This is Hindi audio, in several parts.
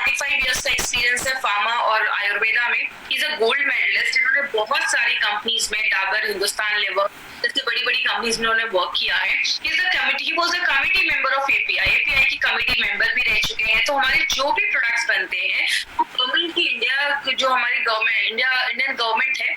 45 इयर्स का एक्सपीरियंस है फार्मा और आयुर्वेदा में। He is a gold medalist. इन्होंने बहुत सारी कंपनीज में, डाबर, हिंदुस्तान लेवर जैसे बड़ी बड़ी कंपनीज में उन्होंने वर्क किया है। He was a committee member of API की कमिटी मेंबर भी रह चुके हैं। तो हमारे जो भी प्रोडक्ट्स बनते हैं वो गवर्नमेंट की, इंडिया जो हमारी गवर्नमेंट, इंडियन गवर्नमेंट है,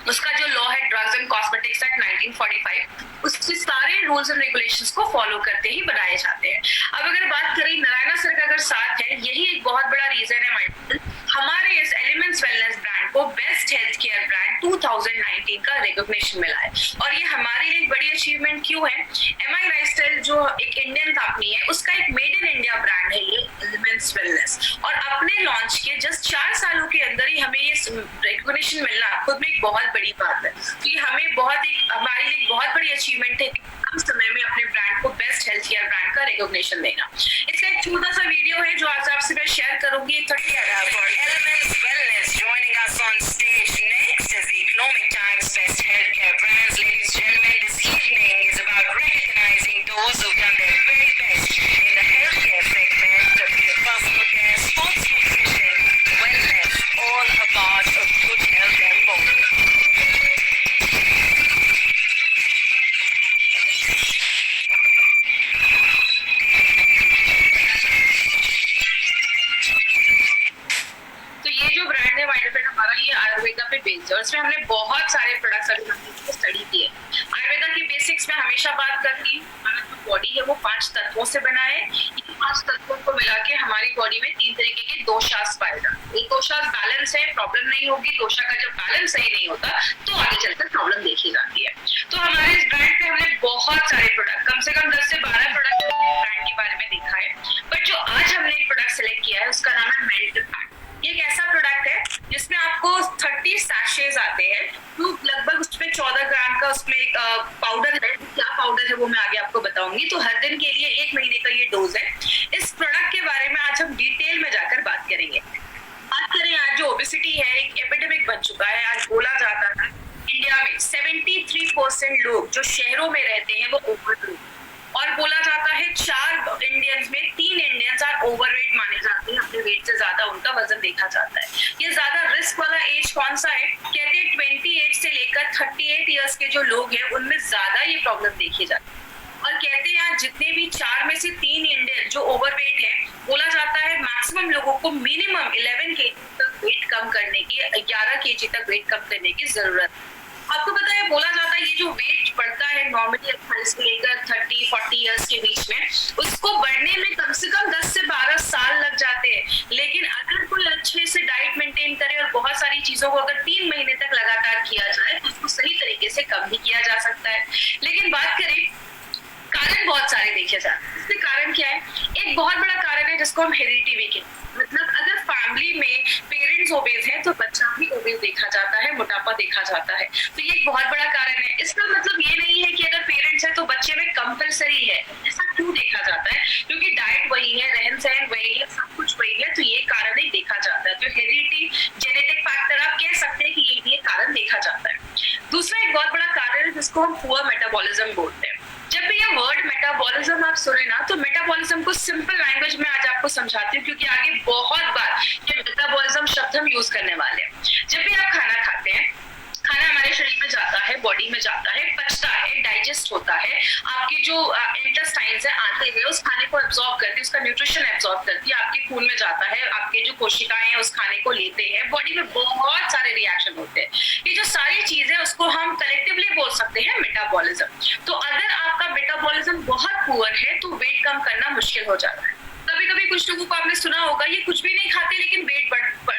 उसका जो लॉ है ड्रग्स एंड कॉस्मेटिक्स एक्ट 1945, उसके सारे रूल्स एंड रेगुलेशंस को फॉलो करते ही बनाए जाते हैं। अब अगर बात करें नारायणा सर का अगर साथ है, यही एक बहुत बड़ा रीजन है हमारे इस एलिमेंट्स वेलनेस ब्रांड को बेस्ट हेल्थ केयर ब्रांड 2019 का रिकॉग्निशन मिला है। और ये हमारे लिए एक बड़ी अचीवमेंट क्यों है? एमआई लाइफस्टाइल जो एक इंडियन कंपनी है, उसका एक मेड इन इंडिया ब्रांड है ये एलिमेंट्स वेलनेस, और अपने लॉन्च के जस्ट 4 सालों के अंदर ही हमें ये रिकॉग्निशन मिलना खुद में एक बहुत बड़ी बात है। तो ये हमें हमारे लिए बहुत बड़ी अचीवमेंट है कम समय में अपने ब्रांड को बेस्ट हेल्थ केयर ब्रांड का रिकॉग्निशन देना। इसका एक छोटा सा वीडियो है जो आज आपसे मैं शेयर करूंगी। 30 Elements Wellness joining us on stage next as the Economic Times Best Healthcare Brands. Ladies and gentlemen, this evening is about recognizing those who've done their very best in the healthcare segment, be it personal care, sports nutrition, wellness, all a part of good health and body. Ayurveda पे बेस्ड है। उसमें हमने बहुत सारे प्रोडक्ट्स अभी स्टडी किए। आयुर्वेदा की बेसिक्स में हमेशा बात करती हूँ, हमारा जो बॉडी है वो 5 तत्वों से बना है। इन 5 तत्वों को मिला के हमारी बॉडी में 3 तरीके के दोषास पाए जाते हैं। दोषास बैलेंस है, प्रॉब्लम नहीं होगी। दोषा का जब बैलेंस सही नहीं होता तो आगे चलकर प्रॉब्लम देखी जाती है। तो हमारे इस ब्रांड पे हमने बहुत सारे प्रोडक्ट, कम से कम 10 से 12 प्रोडक्ट ब्रांड के बारे में देखा है। बट जो आज हमने एक प्रोडक्ट सिलेक्ट किया है उसका नाम है मेल्ट पैक। ये एक ऐसा प्रोडक्ट है जिसमें आपको 30 सैशेज आते हैं, तो लगभग उसमें 14 ग्राम का उसमें एक पाउडर है। क्या पाउडर है वो मैं आगे आपको बताऊंगी। तो हर दिन के लिए 1 महीने का ये डोज है। इस प्रोडक्ट के बारे में आज हम डिटेल में जाकर बात करेंगे। बात करें, आज जो ओबेसिटी है एक एपिडेमिक बन चुका है। आज बोला जाता है इंडिया में 73% लोग जो शहरों में रहते हैं वो ओवरवेट, और बोला जाता है 4 इंडियंस में 3 इंडियंस आर ओवरवेट माने जाते हैं। अपने वेट से ज्यादा उनका वजन देखा जाता है। ये ज्यादा रिस्क वाला एज कौन सा है? कहते हैं 28 से लेकर 38 इयर्स के जो लोग हैं उनमें ज्यादा ये प्रॉब्लम देखी जाती है। और कहते हैं आज जितने भी 4 में से 3 इंडियन जो ओवरवेट है, बोला जाता है मैक्सिमम लोगों को मिनिमम 11 kg तक वेट कम करने की, 11 kg तक वेट कम करने की जरूरत है। आपको पता है, बोला जाता है ये जो वेट बढ़ता है नॉर्मली 28 से लेकर 30-40 इयर्स के बीच में, उसको बढ़ने में कम से कम 10 से 12 साल लग जाते हैं। लेकिन अगर कोई अच्छे से डाइट मेंटेन करे और बहुत सारी चीजों को अगर 3 महीने तक लगातार किया जाए तो उसको सही तरीके से कम भी किया जा सकता है। लेकिन बात करें, कारण बहुत सारे देखे जाते हैं। इसके कारण क्या है? एक बहुत बड़ा कारण है जिसको हम हेरिडिटी भी कहते हैं। मतलब अगर फैमिली में पेरेंट्स ओबेस है तो बच्चा भी ओबेस देखा जाता है, मोटापा देखा जाता है। तो ये एक बहुत बड़ा कारण है। इसका मतलब ये नहीं है कि अगर पेरेंट्स है तो बच्चे में कंपलसरी है। ऐसा क्यों देखा जाता है? क्योंकि डाइट वही है, रहन सहन वही है, सब कुछ वही है, तो ये कारण ही देखा जाता है। तो हेरिडिटी, जेनेटिक फैक्टर, आप कह सकते हैं कि ये भी एक कारण देखा जाता है। दूसरा एक बहुत बड़ा कारण है जिसको हम पुअर मेटाबॉलिज्म बोलते हैं। जब भी ये वर्ड मेटाबॉलिज्म आप सुने ना, तो मेटाबॉलिज्म को सिंपल लैंग्वेज में आज आपको समझाती हूँ, क्योंकि आगे बहुत बार ये मेटाबॉलिज्म शब्द हम यूज करने वाले हैं। जब भी आप खाना खाते हैं, खाना हमारे शरीर में जाता है, बॉडी में जाता है, पचता है, डाइजेस्ट होता है। आपके जो इंटेस्टाइन्स है आते हुए उस खाने को एब्जॉर्ब करती है, उसका न्यूट्रिशन एब्जॉर्ब करती है, आपके खून में जाता है, आपके जो कोशिकाएं हैं उस खाने को लेते हैं, बॉडी में बहुत सारे रिएक्शन होते हैं। ये जो सारी चीजें उसको हम कलेक्टिवली बोल सकते हैं मेटाबॉलिज्म। तो अगर आपका मेटाबॉलिज्म बहुत पुअर है तो वेट कम करना मुश्किल हो जाता है। कभी कभी कुछ लोगों को आपने सुना होगा, ये कुछ भी नहीं खाते लेकिन वेट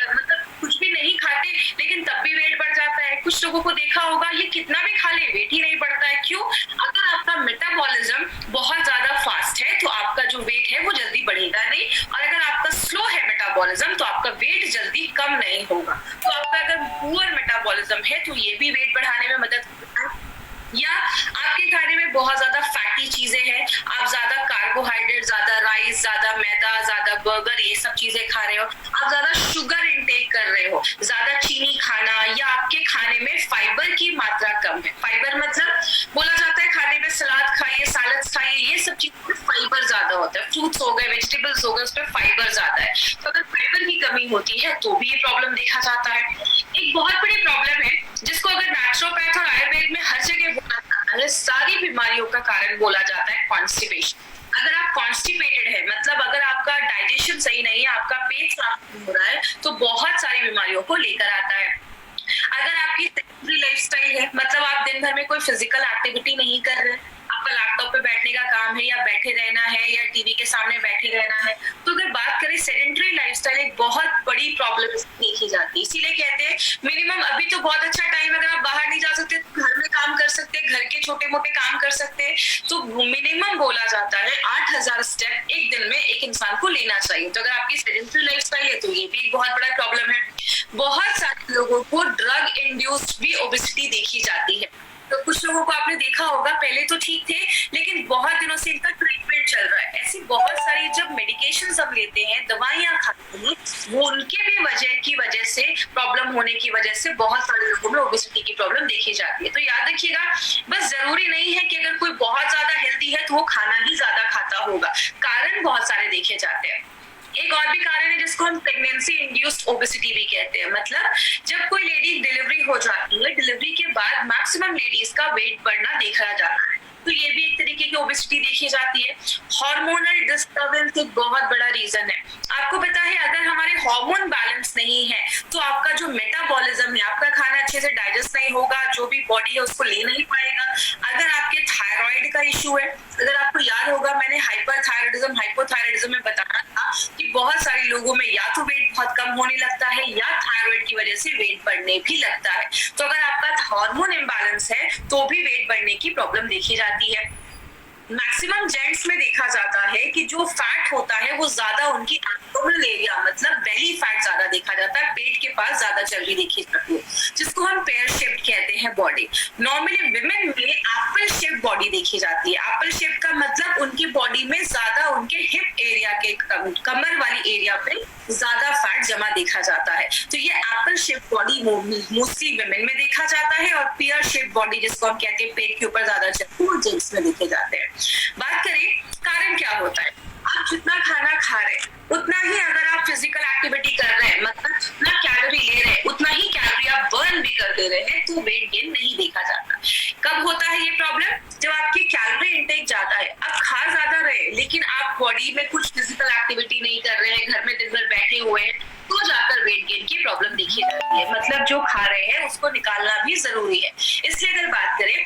मतलब कुछ भी नहीं खाते लेकिन तब भी वेट बढ़ जाता है। कुछ लोगों को देखा होगा, ये कितना भी खा ले वेट ही नहीं बढ़ता है। क्यों? अगर आपका मेटाबॉलिज्म बहुत ज्यादा फास्ट है तो आपका जो वेट है वो जल्दी बढ़ेगा नहीं, और अगर आपका स्लो है मेटाबॉलिज्म तो आपका वेट जल्दी कम नहीं होगा। तो आपका अगर पुअर मेटाबॉलिज्म है तो ये भी वेट बढ़ाने में मदद करता है। या आपके खाने में बहुत ज्यादा फैटी चीजें हैं, आप ज्यादा कार्बोहाइड्रेट, ज्यादा राइस, ज्यादा मैदा, ज्यादा बर्गर, ये सब चीजें खा रहे हो, आप ज्यादा शुगर इंटेक कर रहे हो, ज्यादा चीनी खाना, या आपके खाने में फाइबर की मात्रा कम है। फाइबर मतलब बोला जाता है खाने में सलाद खाइए, सैलड्स खाइए, ये सब चीजों में फाइबर ज्यादा होता है। फ्रूट्स हो गए, वेजिटेबल्स हो गए, उसमें फाइबर ज्यादा है। तो अगर फाइबर कमी होती है तो भी ये प्रॉब्लम देखा जाता है। एक बहुत बड़ी प्रॉब्लम है जिसको अगर नेचुरोपैथ और आयुर्वेद में हर जगह बोला जाता है, सारी बीमारियों का कारण बोला जाता है कॉन्स्टिपेशन। अगर आप कॉन्स्टिपेटेड है, मतलब अगर आपका डाइजेशन सही नहीं है, आपका पेट साफ नहीं हो रहा है, तो बहुत सारी बीमारियों को लेकर आता है। अगर आपकी सेडेंटरी लाइफस्टाइल है, मतलब आप दिन भर में कोई फिजिकल एक्टिविटी नहीं कर रहे, आपका लैपटॉप पे बैठने का काम है या बैठे रहना है या टीवी के सामने बैठे रहना है, तो अगर बात करें सेडेंटरी लाइफस्टाइल एक बहुत बड़ी प्रॉब्लम देखी जाती है। इसीलिए कहते हैं मिनिमम अभी तो बहुत अच्छा टाइम, अगर आप बाहर नहीं जा सकते तो घर में काम कर सकते हैं, घर के छोटे मोटे काम कर सकते हैं, तो मिनिमम बोला जाता है 8,000 स्टेप एक दिन में एक इंसान को लेना चाहिए। तो अगर आपकी सेडेंटरी लाइफस्टाइल है तो ये भी एक बहुत बड़ा प्रॉब्लम है। बहुत सारे लोगों को ड्रग इंड्यूस्ड भी ओबेसिटी देखी जाती है। तो कुछ लोगों को आपने देखा होगा पहले तो ठीक थे, लेकिन बहुत दिनों से इनका ट्रीटमेंट चल रहा है। ऐसी बहुत सारी जब मेडिकेशन हम लेते हैं, दवाइयां खाते हैं, वो उनके भी वजह से प्रॉब्लम होने की वजह से बहुत सारे लोगों में ओबेसिटी की प्रॉब्लम देखी जाती है। तो याद रखिएगा, बस जरूरी नहीं है कि अगर कोई बहुत ज्यादा हेल्दी है तो वो खाना ही ज्यादा खाता होगा, कारण बहुत सारे देखे जाते हैं। एक और भी कारण है जिसको हम प्रेगनेंसी इंड्यूस्ड ओबेसिटी भी कहते हैं। मतलब जब कोई लेडी डिलीवरी हो जाती है, डिलीवरी के बाद मैक्सिमम लेडीज का वेट बढ़ना देखा जाता है, तो ये भी एक तरीके की ओबेसिटी देखी जाती है। हार्मोनल डिस्टर्बेंस एक बहुत बड़ा रीजन है। आपको पता है अगर हमारे हार्मोन बैलेंस नहीं है तो आपका जो मेटाबॉलिज्म है, आपका खाना अच्छे से डाइजेस्ट नहीं होगा, जो भी बॉडी है उसको ले नहीं पाएगा। अगर आपके थायराइड का इश्यू है, अगर आपको याद होगा मैंने हाइपरथायराइडिज्म हाइपोथायराइडिज्म में बताया था कि बहुत सारे लोगों में या तो वेट बहुत कम होने लगता है या थायराइड की वजह से वेट बढ़ने भी लगता है। तो अगर आपका हार्मोन इम्बैलेंस है तो भी वेट बढ़ने की प्रॉब्लम देखी जाती है। मैक्सिमम जेंट्स में देखा जाता है कि जो फैट होता है वो ज्यादा उनकी एब्डोमिनल एरिया, मतलब बेली फैट ज्यादा देखा जाता है, पेट के पास ज्यादा चर्बी देखी जाती है, जिसको हम पेयर शेप्ड कहते हैं बॉडी। नॉर्मली विमेन में एप्पल शेप बॉडी देखी जाती है। एप्पल शेप का मतलब उनकी बॉडी में ज्यादा उनके हिप एरिया के कमर वाली एरिया पे ज्यादा फैट जमा देखा जाता है। तो ये Apple shape body mostly women में देखा जाता है, और पेयर शेप बॉडी जिसको हम कहते हैं पेट के ऊपर ज्यादा चर्बी, वो जेंट्स में देखे जाते हैं। बात करें कारण क्या होता है, आप जितना खाना खा रहे हैं उतना ही अगर आप फिजिकल एक्टिविटी कर रहे हैं, मतलब जितना कैलोरी ले रहे हैं उतना ही कैलोरी आप बर्न भी कर दे रहे हैं, तो वेट गेन नहीं देखा जाता। कब होता है ये प्रॉब्लम? जब आपकी कैलोरी इंटेक ज्यादा है, आप खा ज्यादा रहे लेकिन आप बॉडी में कुछ फिजिकल एक्टिविटी नहीं कर रहे हैं, घर में दिन भर बैठे हुए हैं, तो जाकर वेट गेन की प्रॉब्लम देखी जाती है। मतलब जो खा रहे हैं उसको निकालना भी जरूरी है। इसलिए अगर बात करें,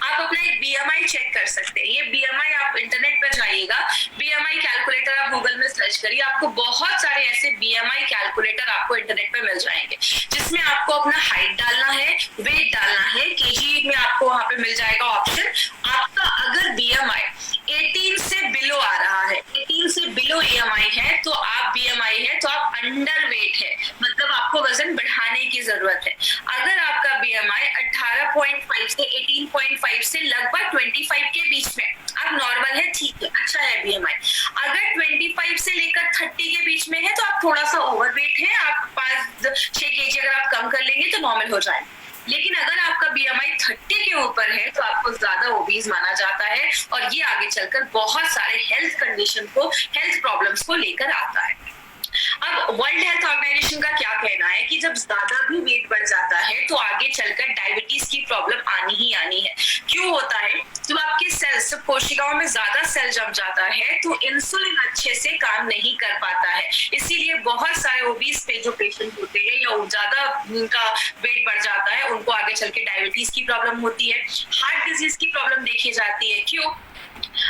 आप अपना एक बीएमआई चेक कर सकते हैं। ये बीएमआई आप इंटरनेट पर जाइएगा, बीएमआई कैलकुलेटर आप गूगल में सर्च करिए, आपको बहुत सारे ऐसे बीएमआई कैलकुलेटर आपको इंटरनेट पे मिल जाएंगे, जिसमें आपको अपना हाइट डालना है, वेट डालना है, केजी में आपको वहां पे मिल जाएगा ऑप्शन। आपका अगर बीएमआई 18 से बिलो आ रहा है, 18 से बिलो बीएमआई है तो आप बीएमआई है तो आप अंडर वेट है, मतलब आपको वजन बढ़ाने की जरूरत है। अगर आपका बीएमआई 18.5 से 18.5 से लगभग 25 के बीच में, आप नॉर्मल है, ठीक है, अच्छा है बीएमआई। अगर 25 से लेकर 30 के बीच में है तो आप थोड़ा सा ओवरवेट है, आप 5-6 केजी अगर आप कम कर लेंगे तो नॉर्मल हो जाएगा। लेकिन अगर आपका बीएमआई 30 के ऊपर है तो आपको ज्यादा ओबीज माना जाता है, और ये आगे चलकर बहुत सारे हेल्थ कंडीशन को, हेल्थ प्रॉब्लम्स को लेकर आता है। अब वर्ल्ड हेल्थ ऑर्गेनाइजेशन का क्या कहना है कि जब ज्यादा भी वेट बढ़ जाता है तो आगे चलकर डायबिटीज की प्रॉब्लम आनी ही आनी है। क्यों होता है? जब आपके सेल्स, कोशिकाओं में ज्यादा सेल जम जाता है तो इंसुलिन अच्छे से काम नहीं कर पाता है, इसीलिए बहुत सारे ओबीज पे जो पेशेंट होते हैं या ज्यादा उनका वेट बढ़ जाता है, उनको आगे चल के डायबिटीज की प्रॉब्लम होती है, हार्ट डिजीज की प्रॉब्लम देखी जाती है। क्यों?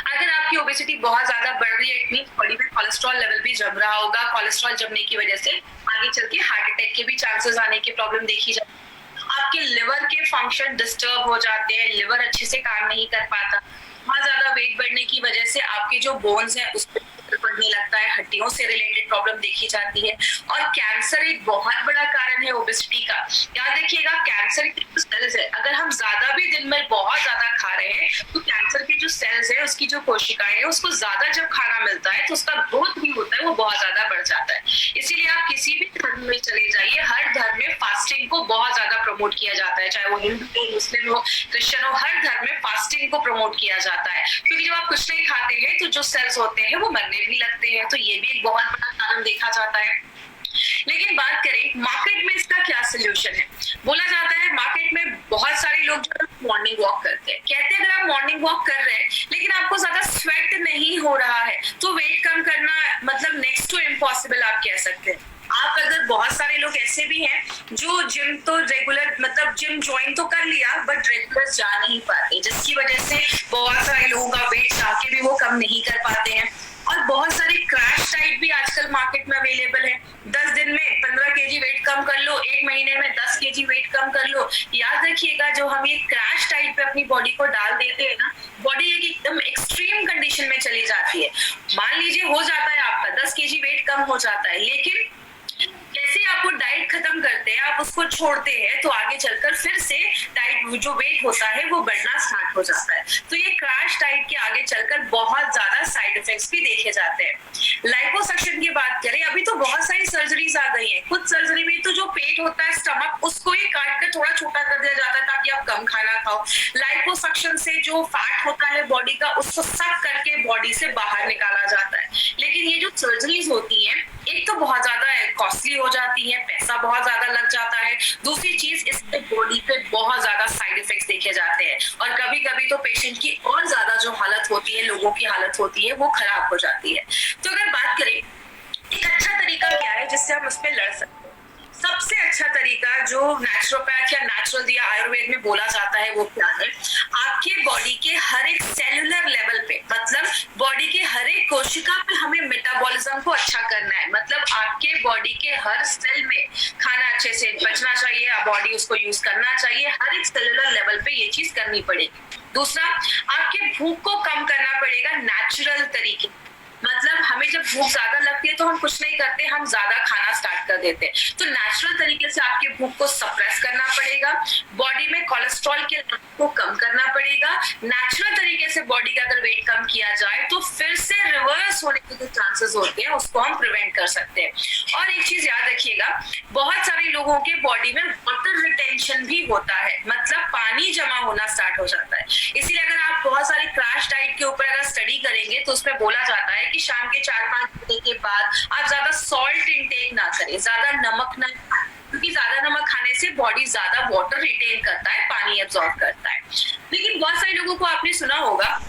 अगर आपकी ओबेसिटी बहुत ज्यादा बढ़ रही है, इट मींस बॉडी में कोलेस्ट्रॉल लेवल भी जम रहा होगा, कोलेस्ट्रॉल जमने की वजह से आगे चल के हार्ट अटैक के भी चांसेस आने की प्रॉब्लम देखी जाती है। आपके लिवर के फंक्शन डिस्टर्ब हो जाते हैं, लिवर अच्छे से काम नहीं कर पाता। बहुत ज्यादा वेट बढ़ने की वजह से आपके जो बोन्स हैं उस पर पड़ने लगता है, हड्डियों से रिलेटेड प्रॉब्लम देखी जाती है। और कैंसर एक बहुत बड़ा कारण है ओबेसिटी का। याद रखिएगा, कैंसर के जो सेल्स है, अगर हम ज्यादा भी दिन में बहुत ज्यादा खा रहे हैं तो कैंसर के जो सेल्स है, उसकी जो कोशिकाएं है, उसको ज्यादा जब खाना मिलता है तो उसका ग्रोथ भी होता है, वो बहुत ज्यादा बढ़ जाता है। इसीलिए आप किसी भी धर्म में चले जाइए, हर धर्म में फास्टिंग को बहुत ज्यादा प्रमोट किया जाता है, चाहे वो हिंदू हो, मुस्लिम हो, क्रिश्चियन हो, हर धर्म में फास्टिंग को प्रमोट किया जाता है। क्योंकि जब आप कुछ नहीं खाते हैं तो जो सेल्स होते हैं वो मरने भी लगते हैं, तो ये भी एक बहुत बड़ा कारण देखा जाता है। लेकिन बात करें मार्केट में इसका क्या सोल्यूशन है, बोला जाता है मार्केट में बहुत सारे लोग जो मॉर्निंग वॉक करते हैं, कहते हैं अगर आप मॉर्निंग वॉक कर रहे हैं लेकिन आपको ज्यादा स्वेट नहीं हो रहा है तो वेट कम करना मतलब नेक्स्ट टू इम्पॉसिबल आप कह सकते हैं। आप अगर बहुत सारे लोग ऐसे भी हैं जो जिम तो रेगुलर मतलब जिम ज्वाइन तो कर लिया बट रेगुलर जा नहीं पाते, जिसकी वजह से बहुत सारे लोगों का वेट चाह के भी वो कम नहीं कर पाते हैं। और बहुत सारे क्रैश डाइट भी आजकल मार्केट में अवेलेबल है, 10 दिन में 15 केजी वेट कम कर लो, 1 महीने में 10 केजी वेट कम कर लो। याद रखिएगा जो हम ये क्रैश डाइट पे अपनी बॉडी को डाल देते हैं ना, बॉडी एक एकदम एक्सट्रीम कंडीशन में चली जाती है। मान लीजिए हो जाता है आपका 10 केजी वेट कम हो जाता है, लेकिन जैसे आप वो डाइट खत्म करते हैं, आप उसको छोड़ते हैं तो आगे चलकर फिर से डाइट जो वेट होता है वो बढ़ना स्टार्ट हो जाता है। तो ये क्रैश डाइट के आगे चलकर बहुत ज्यादा साइड इफेक्ट्स भी देखे जाते हैं। लाइपोसक्शन की बात करें, अभी तो बहुत सारी सर्जरीज आ गई हैं। कुछ सर्जरी में तो जो पेट होता है स्टमक उसको ही काट कर थोड़ा छोटा कर दिया जाता है ताकि आप कम खाना खाओ। लाइपोसक्शन से जो फैट होता है बॉडी का उसको सक करके बॉडी से बाहर निकाला जाता है। लेकिन ये जो सर्जरीज होती हैं एक तो बहुत ज्यादा कॉस्टली हो जाती है, पैसा बहुत ज्यादा लग जाता है, दूसरी चीज इससे बॉडी पे बहुत ज्यादा साइड इफेक्ट्स देखे जाते हैं और कभी कभी तो पेशेंट की और ज्यादा जो हालत होती है, लोगों की हालत होती है वो खराब हो जाती है। तो अगर बात करें एक अच्छा तरीका क्या है जिससे हम उस पर लड़ सकते हैं, सबसे अच्छा तरीका जो नेचुरोपैथ या नेचुरल या आयुर्वेद में बोला जाता है वो क्या है, आपके बॉडी के हर एक सेलुलर लेवल पे मतलब बॉडी के हर एक कोशिका पे हमें मेटाबॉलिज्म को अच्छा करना है। मतलब आपके बॉडी के हर सेल में खाना अच्छे से बचना चाहिए, बॉडी उसको यूज करना चाहिए, हर एक सेलुलर लेवल पे ये चीज करनी पड़ेगी। दूसरा, आपके भूख को कम करना पड़ेगा नेचुरल तरीके, मतलब हमें जब भूख ज्यादा लगती है तो हम कुछ नहीं करते, हम ज्यादा खाना स्टार्ट कर देते हैं। तो नेचुरल तरीके से आपके भूख को सप्रेस करना पड़ेगा, बॉडी में कोलेस्ट्रॉल के लेवल को कम करना पड़ेगा। नेचुरल तरीके से बॉडी का अगर वेट कम किया जाए तो फिर से रिवर्स होने के जो चांसेस होते हैं उसको हम प्रिवेंट कर सकते हैं। और एक चीज याद रखिएगा, बहुत सारे लोगों के बॉडी में वाटर रिटेंशन भी होता है, मतलब पानी जमा होना स्टार्ट हो जाता है। इसीलिए अगर आप बहुत सारे क्रैश डाइट के ऊपर अगर स्टडी करेंगे तो उसमें बोला जाता है कि शाम के 4-5 बजे के बाद आप ज्यादा सॉल्ट इंटेक ना करें, ज्यादा नमक ना खाएं, क्योंकि ज्यादा नमक खाने से बॉडी ज्यादा वाटर रिटेन करता है, पानी एब्जॉर्ब करता है। लेकिन बहुत सारे लोगों को आपने सुना होगा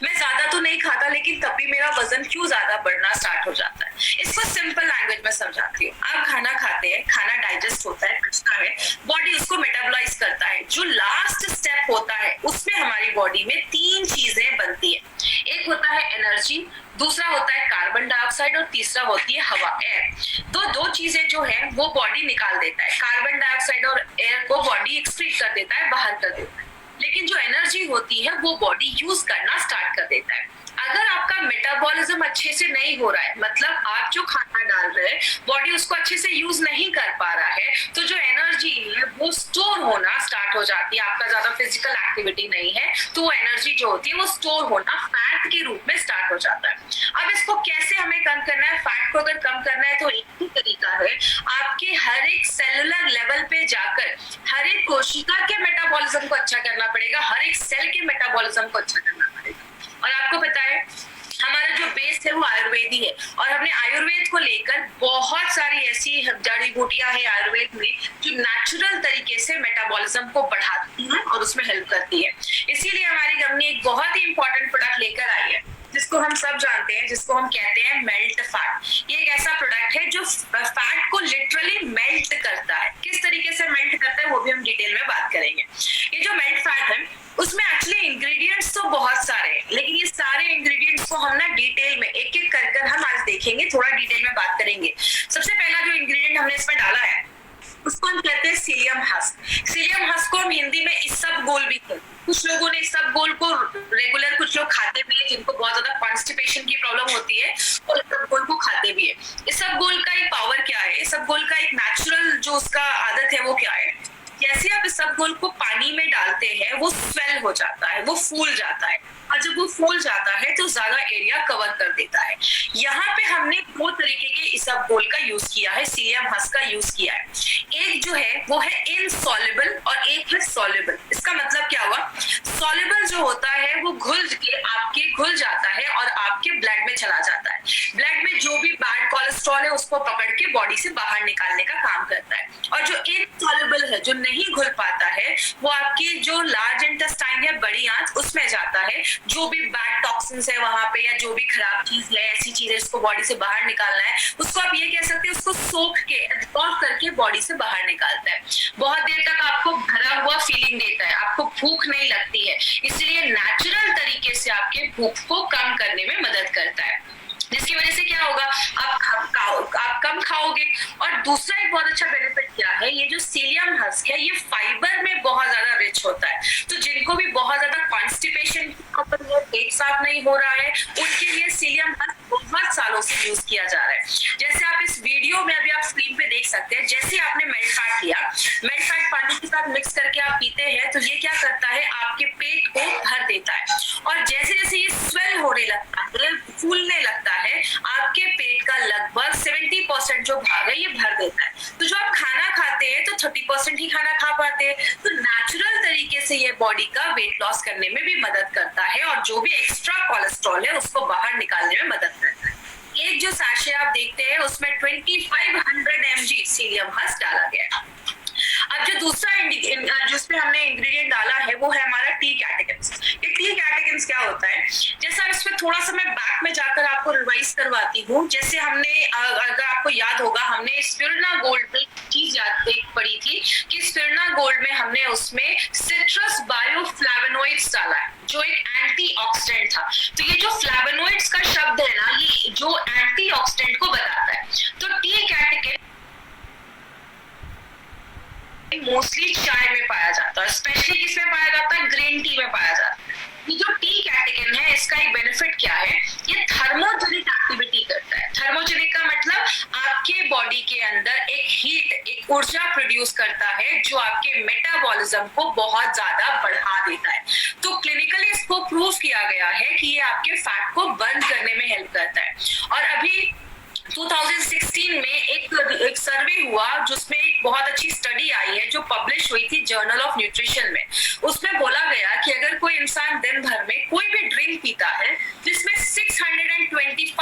मैं ज्यादा तो नहीं खाता लेकिन तब भी मेरा वजन क्यों ज्यादा बढ़ना स्टार्ट हो जाता है। इसको सिंपल लैंग्वेज में समझाती हूँ। आप खाना खाते हैं, खाना डाइजेस्ट होता है, पचता है, बॉडी उसको मेटाबॉलाइज करता है। जो लास्ट स्टेप होता है उसमें हमारी बॉडी में 3 चीजें बनती है, एक होता है एनर्जी, दूसरा होता है कार्बन डाइऑक्साइड और तीसरा होती है हवा, एयर। तो 2 चीजें जो है वो बॉडी निकाल देता है, कार्बन डाइऑक्साइड और एयर को बॉडी एक्सक्रीट कर देता है, बाहर कर देता है। लेकिन जो एनर्जी होती है वो बॉडी यूज करना स्टार्ट कर देता है। अगर आपका मेटाबॉलिज्म अच्छे से नहीं हो रहा है, मतलब आप जो खाना डाल रहे हैं बॉडी उसको अच्छे से यूज नहीं कर पा रहा है, तो जो एनर्जी है वो स्टोर होना स्टार्ट हो जाती है। आपका ज्यादा फिजिकल एक्टिविटी नहीं है तो वो एनर्जी जो होती है वो स्टोर होना फैट के रूप में स्टार्ट हो जाता है। अब इसको कैसे हमें कम करना है, फैट को अगर कम करना है तो एक ही तरीका है, आपके हर एक सेलुलर लेवल पे जाकर हर एक कोशिका के मेटाबॉलिज्म को अच्छा करना पड़ेगा, हर एक सेल के मेटाबॉलिज्म को अच्छा करना पड़ेगा। और आपको पता है हमारा जो बेस है वो आयुर्वेदी है और हमने आयुर्वेद को लेकर बहुत सारी ऐसी जड़ी बूटियां हैं आयुर्वेद में जो नेचुरल तरीके से मेटाबॉलिज्म को बढ़ाती हैं और उसमें हेल्प करती है। इसीलिए हमारी कंपनी एक बहुत ही इंपॉर्टेंट प्रोडक्ट लेकर आई है जिसको हम सब जानते हैं, जिसको हम कहते हैं मेल्ट फैट। ये एक ऐसा प्रोडक्ट है जो फैट को लिटरली मेल्ट करता है। किस तरीके से मेल्ट करता है वो भी हम डिटेल में बात करेंगे। ये जो मेल्ट फैट है उसमें एक्चुअली इंग्रेडिएंट्स तो बहुत सारे हैं, लेकिन ये सारे इंग्रेडिएंट्स को हम ना डिटेल में एक एक कर हम आज देखेंगे, थोड़ा डिटेल में बात करेंगे। सबसे पहला जो इंग्रेडिएंट हमने इसमें डाला है उसको हम कहते हैं सीलियम हस्क। सीलियम हस्क को हम हिंदी में इसबगोल भी कहते हैं। कुछ लोगों ने इसबगोल को रेगुलर, कुछ लोग खाते भी है जिनको बहुत ज्यादा कॉन्स्टिपेशन की प्रॉब्लम होती है और इसबगोल को खाते भी है। इसबगोल का एक पावर क्या है, इसबगोल का एक नेचुरल जो उसका आदत है वो क्या है, जैसे आप इसबगोल को पानी में डालते हैं वो स्वेल हो जाता है, वो फूल जाता है और जब वो फूल जाता है तो ज्यादा एरिया कवर कर देता है। यहाँ पे हमने 2 तरीके के इसबगोल का यूज किया है, सीलियम हस्क का यूज किया है। एक जो है वो है इनसॉल्युबल और एक है सॉल्युबल। इसका मतलब क्या हुआ, सॉल्युबल जो होता है वो घुल जाता है और आपके ब्लड में चला जाता है। ब्लड में जो भी बैड कोलेस्ट्रॉल है उसको पकड़ के बॉडी से बाहर निकालने का काम करता है। और जो इनसॉल्युबल है, जो नहीं घुल पाता है, वो आपकी जो लार्ज इंटेस्टाइन है, बड़ी आंत, उसमें जाता है। जो भी बैड टॉक्सिन्स है वहां पे या जो भी खराब चीज है, ऐसी चीज है जिसको बॉडी से बाहर निकालना है, उसको आप ये कह सकते हैं उसको सोख के एब्जॉर्ब करके बॉडी से बाहर निकालता है। बहुत देर तक आपको भरा हुआ फीलिंग देता है, आपको भूख नहीं लगती है, इसलिए नेचुरल तरीके से आपके भूख को कम करने में मदद करता है, जिसकी वजह से क्या होगा, आप कम खाओगे। और दूसरा एक बहुत अच्छा बेनिफिट क्या है, ये जो सीलियम हस्क है ये फाइबर में बहुत ज्यादा रिच होता है। तो जिनको भी बहुत ज्यादा कॉन्स्टिपेशन, पेट साफ नहीं हो रहा है, उनके लिए सीलियम हस्क बहुत सालों से यूज किया जा रहा है। जैसे आप इस वीडियो में अभी आप स्क्रीन पे देख सकते हैं, जैसे आपने मेल्ट फैट लिया, मेल्ट फैट पानी के साथ मिक्स करके आप पीते हैं, तो ये क्या करता है, आपके पेट को भर देता है। और जैसे जैसे ये स्वेल होने लगता है, फूलने लगता है, आपके पेट का लगभग 70% जो भाग है ये भर देता है। तो जो आप खाना खाते हैं तो 30% ही खाना खा पाते हैं। तो नेचुरल तरीके से ये बॉडी का वेट लॉस करने में भी मदद करता है और जो भी एक्स्ट्रा कोलेस्ट्रॉल है उसको बाहर निकालने में मदद करता है। एक जो सैशे आप देखते हैं उसमें 2500 mg सीलियम हस्क डाला गया है। अब जो दूसरा जिसमें हमने इंग्रेडिएंट डाला है वो है हमारा टी कैटेकिन्स। ये टी कैटेकिन्स क्या होता है, जैसा इसमें थोड़ा सा मैं बैक में जाकर आपको रिवाइज करवाती हूँ। जैसे हमने, अगर आपको याद होगा, हमने स्पिरुलिना गोल्ड में चीज पड़ी थी कि स्पिरुलिना गोल्ड में हमने उसमें सिट्रस बायोफ्लैवोनॉइड्स डाला है जो एक एंटीऑक्सीडेंट था। तो ये जो फ्लैवोनॉइड्स का शब्द है ना, ये जो एंटीऑक्सीडेंट को बताता है। तो टी कैटेकिन मोस्टली चाय में पाया जाता है, स्पेशली किसमें पाया जाता है, ग्रीन टी में पाया जाता है। ये जो टी कैटेकिन है इसका एक बेनिफिट क्या है, ये थर्मोजेनिक एक्टिविटी करता है। थर्मोजेनिक का मतलब आपके बॉडी के अंदर एक हीट, एक ऊर्जा प्रोड्यूस करता है जो आपके मेटाबॉलिज्म को बहुत ज्यादा बढ़ा देता है। तो क्लिनिकली इसको प्रूव किया गया है कि ये आपके फैट को बर्न करने में हेल्प करता है। और अभी 2016 में एक सर्वे हुआ जिसमें एक बहुत अच्छी स्टडी आई है जो पब्लिश हुई थी जर्नल ऑफ न्यूट्रिशन में। उसमें बोला गया कि अगर कोई इंसान दिन भर में कोई भी ड्रिंक पीता है जिसमें 625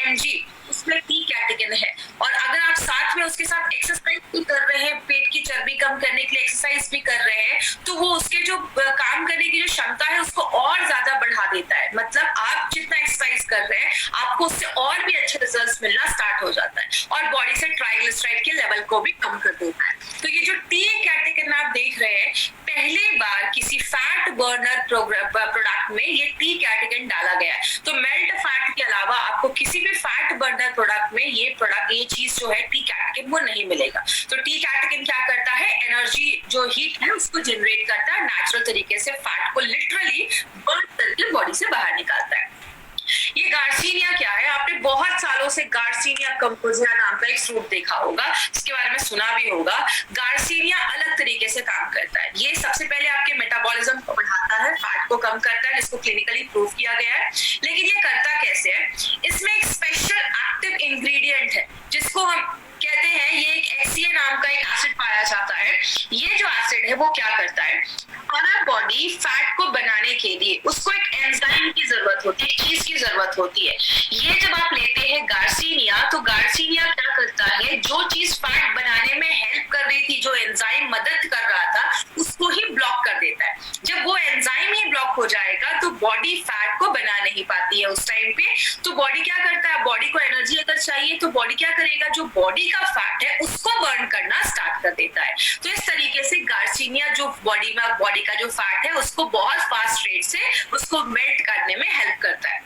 mg उसमें टी कैटेकिन है, और अगर आप साथ में उसके साथ एक्सरसाइज भी कर रहे हैं, पेट की चर्बी कम करने के लिए एक्सरसाइज भी कर रहे हैं, तो वो उसके जो काम करने की जो क्षमता है उसको और ज्यादा बढ़ा देता है। मतलब आप जितना एक्सरसाइज कर रहे हैं आपको उससे और भी अच्छे रिजल्ट्स मिलना स्टार्ट हो जाता है और बॉडी से ट्राइग्लिसराइड के लेवल को भी कम कर देता है। तो ये जो टी कैटेकिन आप देख रहे हैं, पहली बार किसी फैट बर्नर प्रोडक्ट में ये टी कैटेकिन डाला गया है। तो मेल्ट फैट के अलावा आपको किसी भी फैट बर्नर प्रोडक्ट में ये चीज जो है टी कैटेकिन वो नहीं मिलेगा। तो टी कैटेकिन क्या करता है, एनर्जी जो हीट है उसको जनरेट करता है, नेचुरल तरीके से फैट को लिटरली बर्न करके बॉडी से बाहर निकालता है। ये गार्सिनिया क्या है, आपने बहुत सालों से गार्सिनिया कंपोजिया नाम का एक फ्रूट देखा होगा, इसके बारे में सुना भी होगा। गार्सिनिया अलग तरीके से काम करता है। ये सबसे पहले आपके मेटाबॉलिज्म को बढ़ाता है, फैट को कम करता है, जिसको क्लिनिकली प्रूव किया गया है। लेकिन ये करता कैसे है, इसमें एक स्पेशल एक्टिव इंग्रेडिएंट है जिसको हम कहते हैं, ये एक HCA नाम का एक एसिड पाया जाता है। ये जो एसिड है वो क्या करता है, हमारा बॉडी फैट को बनाने के लिए उसको एक एंजाइम की जरूरत होती है, एक चीज की जरूरत होती है। ये जब आप लेते हैं गार्सिनिया, तो गार्सिनिया क्या करता है, जो चीज फैट बनाने में हेल्प कर रही थी, जो एंजाइम मदद कर रहा था, उसको ही ब्लॉक कर देता है। जब वो एंजाइम ही ब्लॉक हो जाएगा तो बॉडी फैट को बना नहीं पाती है उस टाइम पे। तो बॉडी क्या करता है, बॉडी को एनर्जी अगर चाहिए तो बॉडी क्या करेगा, जो बॉडी का फैट है उसको बर्न करना स्टार्ट कर देता है। तो इस तरीके से गार्सिनिया जो बॉडी का जो फैट है उसको बहुत फास्ट रेट से उसको मेल्ट करने में हेल्प करता है।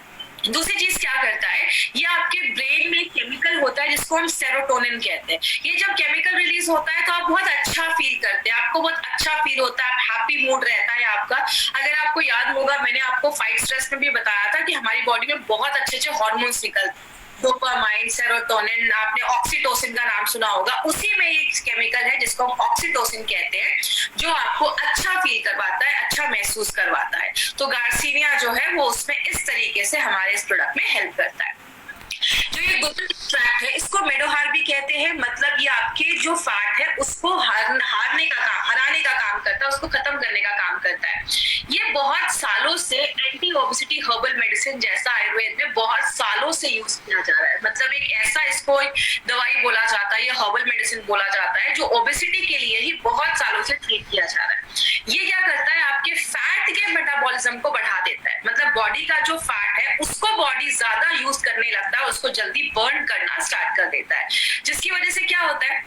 दूसरी चीज क्या करता है, ये आपके ब्रेन में केमिकल होता है जिसको हम सेरोटोनिन कहते हैं। ये जब केमिकल रिलीज होता है तो आप बहुत अच्छा फील करते हैं, आपको बहुत अच्छा फील होता है, हैप्पी मूड रहता है आपका। अगर आपको याद होगा, मैंने आपको फाइट स्ट्रेस में भी बताया था कि हमारी बॉडी में बहुत अच्छे अच्छे हार्मोन्स निकलते हैं, डोपामाइन, सेरोटोनिन, आपने ऑक्सीटोसिन का नाम सुना होगा। उसी में एक केमिकल है जिसको हम ऑक्सीटोसिन कहते हैं, जो आपको अच्छा फील करवाता है, अच्छा महसूस करवाता है। तो गार्सिनिया जो है वो उसमें इस तरीके से हमारे इस प्रोडक्ट में हेल्प करता है। जो ये गुगल एक्सट्रैक्ट है इसको मेडोहार भी कहते हैं, मतलब ये आपके जो फैट है उसको हराने का काम करता है, उसको खत्म करने का काम करता है। ये बहुत सालों से एंटी ओबेसिटी हर्बल मेडिसिन जैसा आयुर्वेद में बहुत सालों से यूज किया जा रहा है, मतलब एक ऐसा इसको एक दवाई बोला जाता है, ये हर्बल मेडिसिन बोला जाता है जो ओबेसिटी के लिए ही बहुत सालों से ट्रीट किया जा रहा है। ये क्या करता है, आपके फैट के मेटाबॉलिज्म को बढ़ा देता है, मतलब बॉडी का जो फैट है उसको बॉडी ज्यादा यूज करने लगता है, उसको जल्दी बर्न करना स्टार्ट कर देता है, जिसकी वजह से क्या होता है।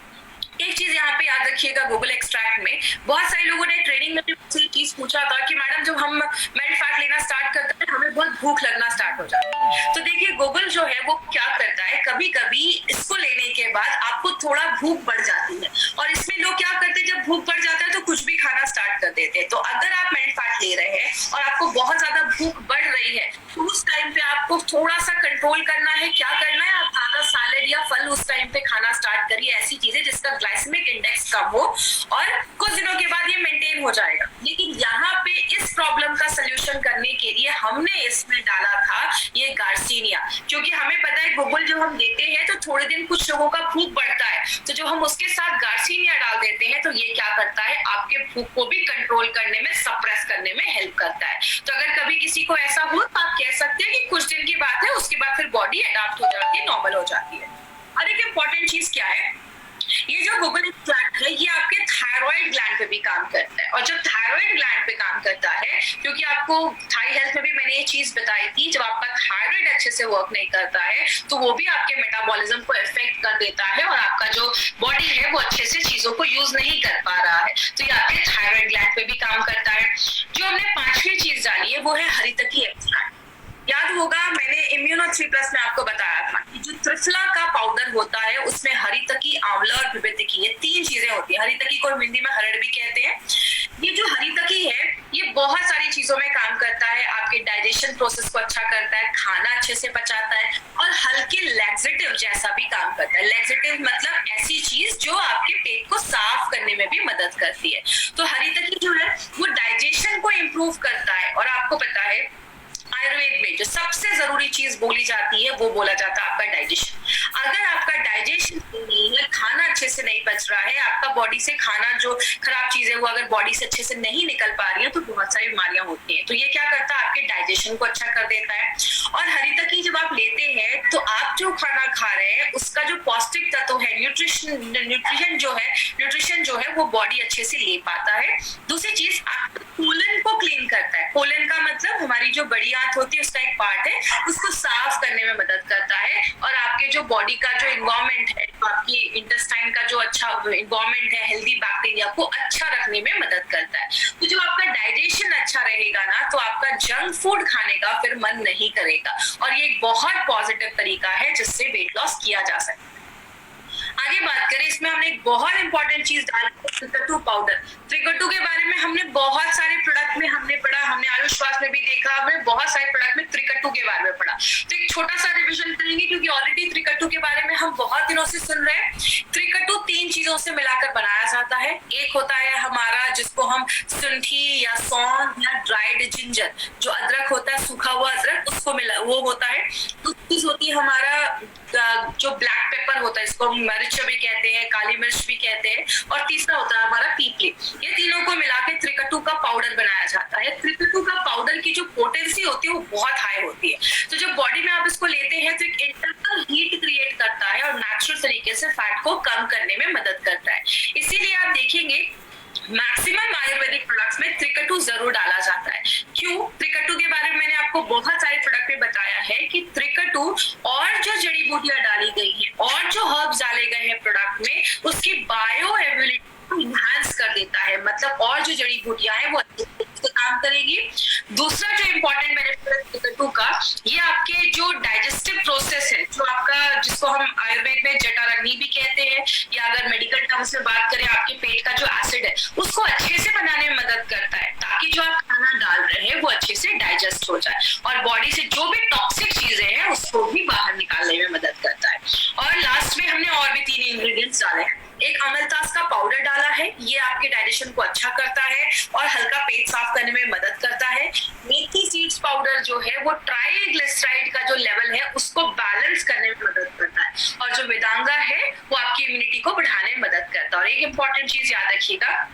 एक चीज यहाँ पे याद रखिएगा, गूगल एक्सट्रैक्ट में बहुत सारे लोगों ने ट्रेनिंग में भी मुझसे चीज पूछा था कि मैडम जब हम मेल्ट फैट लेना स्टार्ट करते हैं हमें बहुत भूख लगना स्टार्ट हो जाती है। तो देखिए गूगल जो है वो क्या करता है, कभी कभी इसको लेने के बाद आपको थोड़ा भूख बढ़ जाती है, और इसमें लोग क्या करते हैं, जब भूख बढ़ जाता है तो कुछ भी खाना स्टार्ट कर देते हैं। तो अगर आप मेल्ट फैट ले रहे हैं और आपको बहुत ज्यादा भूख बढ़ रही है तो उस टाइम पे आपको थोड़ा सा कंट्रोल करना है। क्या करना है, आप ज्यादा सैलेड या फल उस टाइम पे खाना स्टार्ट करिए, ऐसी चीजें जिसका ग्लाइसेमिक इंडेक्स कम हो, और कुछ दिनों के बाद ये मेंटेन हो जाएगा। लेकिन यहाँ पे इस प्रॉब्लम का सोल्यूशन करने के लिए हमने इसमें डाला था ये गार्सिनिया, क्योंकि हमें पता है गूगल जो हम देते हैं तो थोड़े दिन कुछ लोगों का भूख बढ़ता है, तो जो हम उसके साथ गार्सिनिया डाल देते हैं तो ये क्या करता है, आपके भूख को भी कंट्रोल करने में, सप्रेस करने में हेल्प करता है। तो अगर कभी किसी को ऐसा हो तो आप कह सकते हैं कि कुछ दिन की बात है, उसके बाद फिर बॉडी अडॉप्ट हो जाती है, नॉर्मल हो जाती है। और एक इम्पॉर्टेंट चीज क्या है, ये जो गूगल एक्सट्रैक्ट है ये आपके थायराइड ग्लैंड पे भी काम करता है, और जब थायराइड ग्लैंड पे काम करता है, क्योंकि आपको थाई हेल्थ में भी मैंने ये चीज बताई थी, जब आपका थायराइड अच्छे से वर्क नहीं करता है तो वो भी आपके मेटाबॉलिज्म को इफेक्ट कर देता है, और आपका जो बॉडी है वो अच्छे से चीजों को यूज नहीं कर पा रहा है, तो ये आपके थायराइड ग्लैंड पे भी काम करता है। जो हमने पांचवी चीज डाली है वो है हरितकी एक्सट्रैक्ट। याद होगा मैंने इम्यूनो 3+ में आपको बताया था कि जो त्रिफला का पाउडर होता है उसमें हरितकी, आंवला और विभितकी, ये 3 चीजें होती है। हरितकी को हिंदी में हरड़ भी कहते हैं। ये जो हरितकी है ये बहुत सारी चीजों में काम करता है, आपके डाइजेशन प्रोसेस को अच्छा करता है, खाना अच्छे से पचाता है, और हल्के लैक्सेटिव जैसा भी काम करता है। लैक्सेटिव मतलब ऐसी चीज जो आपके पेट को साफ करने में भी मदद करती है। तो हरितकी जो है वो डाइजेशन को इम्प्रूव करता है, और आपको पता है आयुर्वेद में जो सबसे जरूरी चीज बोली जाती है वो बोला जाता है आपका डाइजेशन। अगर आपका डाइजेशन नहीं है, खाना अच्छे से नहीं पच रहा है, आपका बॉडी से खाना जो खराब चीजें वो अगर बॉडी से अच्छे से नहीं निकल पा रही है तो बहुत सारी बीमारियां होती हैं। तो ये क्या करता है, आपके डाइजेशन को अच्छा कर देता है। और हरितकी जब आप लेते हैं तो आप जो खाना खा रहे हैं उसका जो पौष्टिक तत्व है, न्यूट्रिशन जो है वो बॉडी अच्छे से ले पाता है। दूसरी चीज आपके कोलन को क्लीन करता है। कोलन का मतलब हमारी जो बड़ी आंत होती है उसका एक पार्ट है, उसको साफ करने में मदद करता है, और आपके जो बॉडी का जो इन्वायरमेंट है, आपकी इंटेस्टाइन का जो अच्छा इन्वायरमेंट है, हेल्दी बैक्टीरिया को अच्छा रखने में मदद करता है। तो जब आपका डाइजेशन अच्छा रहेगा ना तो आपका जंक फूड खाने का फिर मन नहीं करेगा, और ये एक बहुत पॉजिटिव तरीका है जिससे वेट लॉस किया जा सकता है। आगे बात करें, इसमें हमने एक बहुत इंपॉर्टेंट चीज डाली, त्रिकटु पाउडर। त्रिकटु के बारे में हमने बहुत सारे प्रोडक्ट में हमने पढ़ा, हमने आयुष्वास में भी देखा, हमने बहुत सारे प्रोडक्ट में त्रिकटु के बारे में पढ़ा। तो एक छोटा सा रिविजन करेंगे क्योंकि ऑलरेडी त्रिकटु के बारे में हम बहुत दिनों से सुन रहे हैं। त्रिकटु 3 चीजों से मिलाकर बनाया जाता है। एक होता है हमारा जिसको हम सुंठी या सौंफ या ड्राइड जिंजर, जो अदरक होता है, सूखा हुआ अदरक, उसको मिला वो होता है। दूसरी चीज होती है हमारा जो ब्लैक पेपर होता है, इसको मिर्च भी कहते हैं, काली मिर्च भी कहते हैं, और तीसरा होता है हमारा पीपली। ये तीनों को मिला के त्रिकटु का पाउडर बनाया जाता है। त्रिकटु का पाउडर की जो पोटेंसी होती है वो बहुत हाई होती है, तो जब बॉडी में आप इसको लेते हैं तो एक इंटरनल हीट क्रिएट करता है और नेचुरल तरीके से फैट को कम करने में मदद करता है। इसीलिए आप देखेंगे मैक्सिमम आयुर्वेदिक प्रोडक्ट्स में त्रिकटु जरूर डाला जाता है। क्यों? त्रिकटु के बारे में मैंने आपको बहुत सारे प्रोडक्ट में बताया है कि त्रिकटु और जो जड़ी बूटियां डाली गई हैं और जो हर्ब्स डाले गए हैं प्रोडक्ट में, उसकी बायो एबिलिटी को इनहांस कर देता है, मतलब और जो जड़ी बूटियां हैं वो अच्छे से काम करेगी। दूसरा जो इम्पोर्टेंट बेनिफिट है त्रिकटु का, ये आपके जो डाइजेस्टिव प्रोसेस है, जो आपका जिसको हम आयुर्वेद में जठराग्नि भी कहते हैं, या अगर मेडिकल टर्म्स में बात करें आपके पेट का जो एसिड है उसको अच्छे से बनाने में मदद करता है, ताकि जो आप खाना डाल रहे हैं वो अच्छे से डाइजेस्ट हो जाए, और बॉडी से जो भी टॉक्सिक चीजें हैं उसको भी बाहर निकालने में मदद करता है। और लास्ट में हमने और भी 3 इंग्रेडिएंट्स डाले हैं। एक अमलतास का पाउडर डाला है, ये आपके डाइजेशन को अच्छा करता है और हल्का पेट साफ करने में मदद करता है। मेथी सीड्स पाउडर जो है वो ट्राइग्लिसराइड का जो लेवल है उसको बैलेंस करने में मदद करता है, और जो वेदांगा है वो आपकी इम्यूनिटी को बढ़ाने में मदद करता है। और एक इंपॉर्टेंट चीज याद रखिएगा,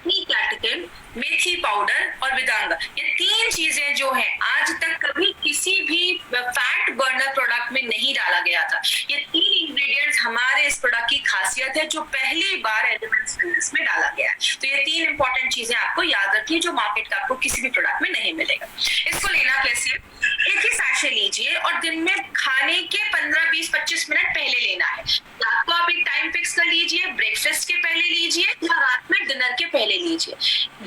कैटेकिन, मेथी पाउडर और वेदांगा, ये 3 चीजें जो हैं आज तक कभी किसी भी फैट बर्नर प्रोडक्ट में नहीं डाला गया था। ये 3 इंग्रेडिएंट्स हमारे इस प्रोडक्ट की खासियत है जो पहली बार एलिमेंट्स वेलनेस में डाला गया है। तो ये 3 इंपॉर्टेंट चीजें आपको याद रखिए जो मार्केट का आपको किसी भी प्रोडक्ट में नहीं मिलेगा। इसको लेना कैसे? एक ही सैशे लीजिए और दिन में खाने के 15, 20, 25 मिनट पहले लेना है। रात को आप एक टाइम फिक्स कर लीजिए, ब्रेकफास्ट के पहले लीजिए या रात में डिनर के पहले लीजिए।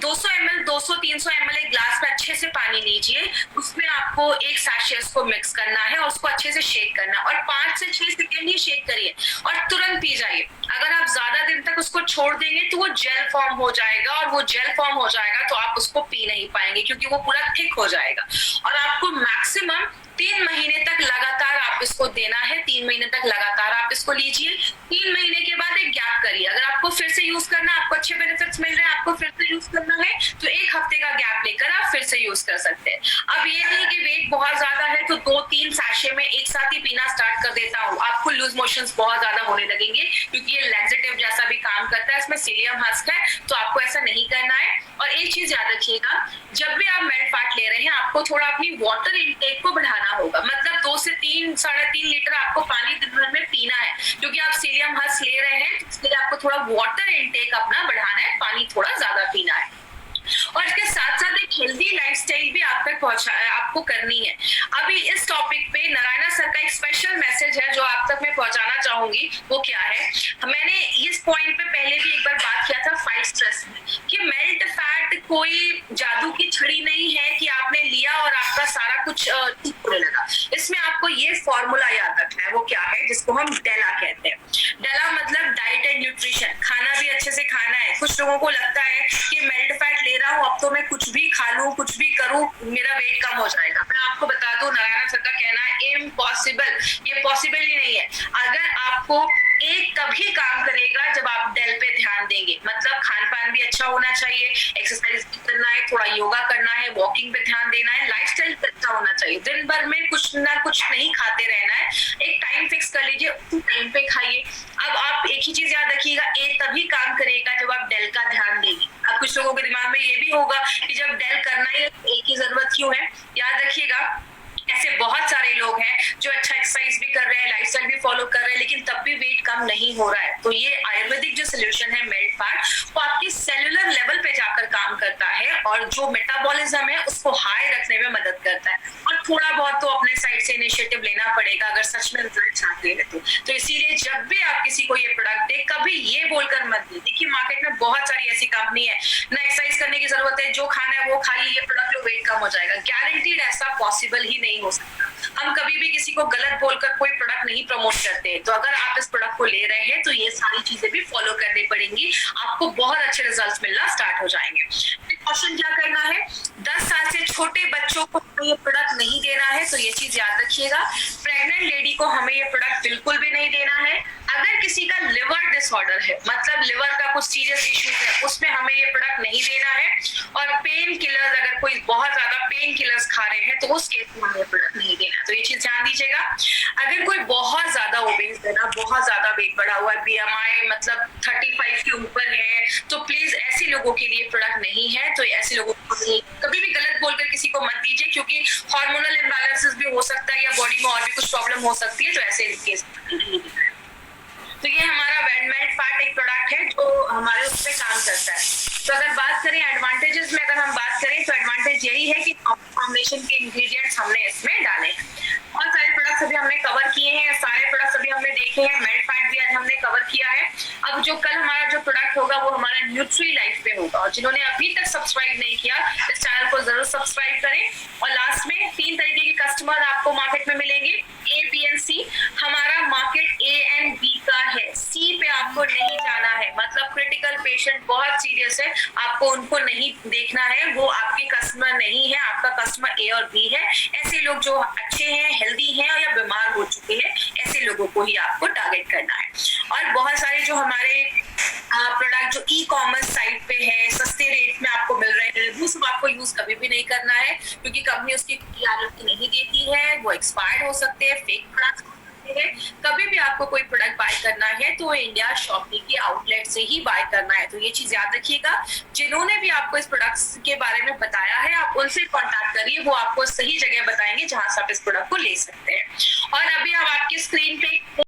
200 ml 200-300 ml एक ग्लास में अच्छे से पानी लीजिए, उसमें आपको एक सैशे को मिक्स करना है और उसको अच्छे से शेक करना, और 5 से 6 सेकेंड ही शेक करिए और तुरंत पी जाइए। अगर आप ज्यादा दिन तक उसको छोड़ देंगे तो वो जेल फॉर्म हो जाएगा, और वो जेल फॉर्म हो जाएगा तो आप उसको पी नहीं पाएंगे क्योंकि वो पूरा थिक हो जाएगा। और आपको मैक्सिमम 3 महीने तक लगातार आप इसको देना है। 3 महीने तक लगातार आप इसको लीजिए। 3 महीने के बाद एक गैप करिए। अगर आपको फिर से यूज करना, आपको अच्छे बेनिफिट्स मिल रहे हैं, आपको फिर से यूज करना है तो 1 हफ्ते का गैप लेकर आप फिर से यूज कर सकते हैं। अब ये नहीं कि वेट बहुत ज्यादा है तो 2-3 सैशे में एक साथ ही पीना स्टार्ट कर देता हूँ, आपको लूज मोशंस बहुत ज्यादा होने लगेंगे क्योंकि ये लैक्सेटिव जैसा भी काम करता है, इसमें सीलियम हस्क है, तो आपको ऐसा नहीं करना है। और एक चीज याद रखिएगा, जब भी आप मेल्ट फैट ले रहे हैं आपको थोड़ा अपनी वाटर इनटेक को बढ़ाना होगा। मतलब 2 से 3-3.5 लीटर आपको पानी दिन भर में पीना है, क्योंकि आप सीलियम हस्क ले रहे हैं, इसलिए आपको थोड़ा वाटर इनटेक अपना बढ़ाना है, पानी थोड़ा ज्यादा पीना है। और इसके साथ साथ एक हेल्दी लाइफस्टाइल भी आप तक आपको करनी है। अभी इस टॉपिक पे नारायणा सर का एक स्पेशल मैसेज है जो आप तक मैं पहुंचाना चाहूंगी। वो क्या है, मैंने इस पॉइंट पे पहले भी एक बार बात किया था फाइट स्ट्रेस में, कि मेल्ट फैट कोई जादू की छड़ी नहीं है कि आपने लिया और आपका सारा कुछ ठीक होने लगा। इसमें आपको ये फॉर्मूला याद रखना है। वो क्या है, जिसको हम डेला कहते हैं। डेला मतलब डाइट एंड न्यूट्रिशन, खाना भी अच्छे से खाना है। कुछ लोगों को लगता है कि मेल्ट फैट ले रहा हूँ अब तो मैं कुछ भी खा लूं, कुछ भी करूं, मेरा वेट कम हो जाएगा। मैं आपको बता दूं, नारायण सर का कहना है इम्पॉसिबल, ये पॉसिबल ही नहीं है। अगर आपको एक तभी काम करेगा जब आप डेल पे ध्यान देंगे, मतलब खान पान भी अच्छा होना चाहिए, एक्सरसाइज करना है, थोड़ा योगा करना है, वॉकिंग पे ध्यान देना है, लाइफस्टाइल अच्छा होना चाहिए। दिन भर में कुछ ना कुछ नहीं खाते रहना है, एक टाइम फिक्स कर लीजिए, उसी टाइम पे खाइए। अब आप एक ही चीज याद रखिएगा, ए तभी काम करेगा जब आप डेल का ध्यान देंगे। अब कुछ लोगों के दिमाग में ये भी होगा कि जब डेल करना है ए की जरूरत क्यों है। याद रखिएगा, ऐसे बहुत सारे लोग हैं जो अच्छा एक्सरसाइज भी कर रहे हैं, लाइफस्टाइल भी फॉलो कर रहे हैं, लेकिन तब भी वेट कम नहीं हो रहा है। तो ये आयुर्वेदिक जो सोल्यूशन है मेल्ट फैट, वो आपकी सेलुलर लेवल पे जाकर काम करता है और जो मेटाबॉलिज्म है उसको हाई रखने में मदद करता है। और थोड़ा बहुत तो अपने साइड से इनिशिएटिव लेना पड़ेगा अगर सच में रिजल्ट चाहते हैं तो इसीलिए जब भी आप किसी को ये प्रोडक्ट दे, कभी ये बोलकर मत दे। देखिए मार्केट में बहुत सारी ऐसी कंपनी है, ना एक्सरसाइज करने की जरूरत है, जो खाना है वो खाइए, ये प्रोडक्ट लो, वेट कम हो जाएगा। गारंटीड ऐसा पॉसिबल ही नहीं हो सकता। हम कभी भी किसी को गलत बोलकर कोई प्रोडक्ट नहीं प्रमोट करते। तो अगर आप इस प्रोडक्ट को ले रहे हैं तो ये सारी चीजें भी फॉलो करनी पड़ेंगी, आपको बहुत अच्छे रिजल्ट्स मिलना स्टार्ट हो जाएंगे। क्वेश्चन क्या करना है, 10 साल से छोटे बच्चों को ये प्रोडक्ट नहीं देना है, तो ये चीज याद रखिएगा। प्रेग्नेंट लेडी को हमें ये प्रोडक्ट बिल्कुल भी नहीं देना है। अगर किसी का लिवर डिसऑर्डर है, मतलब लिवर का कुछ सीरियस इश्यूज है, उसमें हमें ये प्रोडक्ट नहीं देना है। और पेन किलर्स, अगर कोई बहुत ज्यादा पेन किलर्स खा रहे हैं तो उस केस में हमें ये प्रोडक्ट नहीं देना है। तो ये चीज ध्यान दीजिएगा। अगर कोई बहुत ज्यादा ओबेस है ना, बहुत ज्यादा वेट बढ़ा हुआ है, BMI मतलब 35 के ऊपर है, तो प्लीज ऐसे लोगों के लिए प्रोडक्ट नहीं है। तो ऐसे लोगों को कभी भी गलत बोलकर किसी को मत दीजिए, क्योंकि हार्मोनल इम्बैलेंसेस भी हो सकता है या बॉडी में और भी कुछ प्रॉब्लम हो सकती है, तो ऐसे केस नहीं देना है। तो ये हमारा मेल्ट फैट एक प्रोडक्ट है जो हमारे उस पर काम करता है। तो अगर बात करें एडवांटेजेस में, अगर हम बात करें तो एडवांटेज यही है कि कॉम्बिनेशन के इंग्रेडिएंट्स हमने इसमें डाले हैं। बहुत सारे प्रोडक्ट्स अभी हमने कवर किए हैं, सारे प्रोडक्ट्स अभी हमने देखे हैं, मेल्ट फैट भी आज हमने कवर किया है। अब जो कल हमारा जो प्रोडक्ट होगा वो हमारा न्यूट्री लाइफ पे होगा, और जिन्होंने अभी तक सब्सक्राइब नहीं किया इस चैनल को जरूर सब्सक्राइब करें। और लास्ट में 3 तरीके के कस्टमर आपको मार्केट में मिलेंगे, A, B and C। हमारा मार्केट A and B का है, C पे आपको नहीं जाना है। मतलब क्रिटिकल पेशेंट बहुत सीरियस है, आपको उनको नहीं देखना है, वो आपके कस्टमर नहीं है, आपका कस्टमर A और B है। ऐसे लोग जो अच्छे हैं, हेल्दी हैं या बीमार हो चुके हैं, ऐसे लोगों को ही आपको टारगेट करना है। और बहुत सारे जो हमारे प्रोडक्ट जो ई-कॉमर्स साइट पे है, सस्ते रेट में आपको मिल रहे हैं, वो सब आपको यूज यूज कभी भी नहीं करना है, क्योंकि कंपनी उसकी गारंटी नहीं देती है, वो एक्सपायर्ड हो सकते हैं, फेक प्रोडक्ट्स हो सकते हैं। कभी भी आपको कोई प्रोडक्ट बाय करना है तो इंडिया शॉपी के आउटलेट से ही बाय करना है, तो ये चीज याद रखिएगा। जिन्होंने भी आपको इस प्रोडक्ट्स के बारे में बताया है, आप उनसे कॉन्टैक्ट करिए, वो आपको सही जगह बताएंगे जहां से आप इस प्रोडक्ट को ले सकते हैं। और अभी हम आपकी स्क्रीन पे